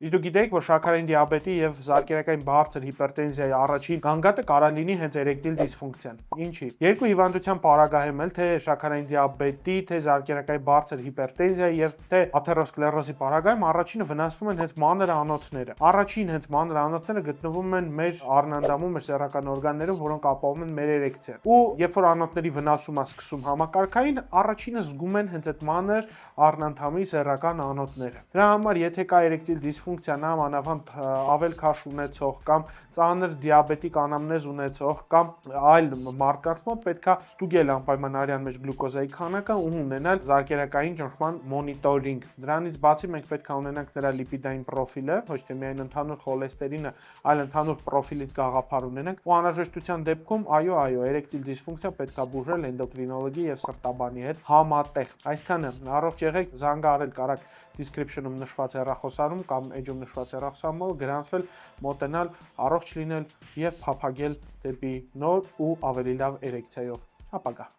Իսկ դուք գիտեիք, որ շաքարային դիաբետի եւ զարկերակային բարձր հիպերտենզիայի առաջին գանգատը կարող լինի հենց էրեկտիլ դիսֆունկցիան։ Ինչի՞։ Երկու հիվանդության պարագայում էլ թե շաքարային դիաբետի, թե զարկերակային բարձր հիպերտենզիայի եւ թե աթերոսկլերոզի պարագայում առաջինը վնասվում են հենց մանր անոթները։ Առաջին հենց մանր անոթները գտնվում են մեր արնանդամում, մեր սեռական օրգաններում, որոնք ապահովում են մեր էրեկցիան։ Ու երբ որ անոթների վնասումը սկսում համակարգային, առաջինը զգում են հենց այդ մանր արնանդամի սեռական անոթները։ Դրա համար, եթե կա էրեկտիլ դիսֆունկցիա, մանավանդ ավել քաշ ունեցող կամ ծանր դիաբետիկ անամնեզ ունեցող կամ այլ մարդկանց մոտ պետքա ստուգել անպայմանարյան մեջ գլյուկոզայի քանակը ու ունենալ զարկերակային ճնշման մոնիտորինգ։ Դրանից բացի մենք պետք է ունենանք նրա լիպիդային պրոֆիլը, ոչ թե միայն ընդհանուր խոլեստերինը, այլ ընդհանուր պրոֆիլից գաղափար ունենանք։ Ու անհրաժեշտության դեպքում, այո, էրեկտիլ դիսֆունկցիա պետքա բուժել էնդոկրինոլոգի եւ սրտաբանի հետ համատեղ։ Այսքանը, առողջ եղեք, զանգահարել կարաք description-ում նշված հեռախոսանում կամ edge-ում նշված հեռախոսամով գրանցվել, մոտենալ, առողջ լինել եւ փափագել դեպի նոր ու ավելի լավ էրեկցիայով ապագա։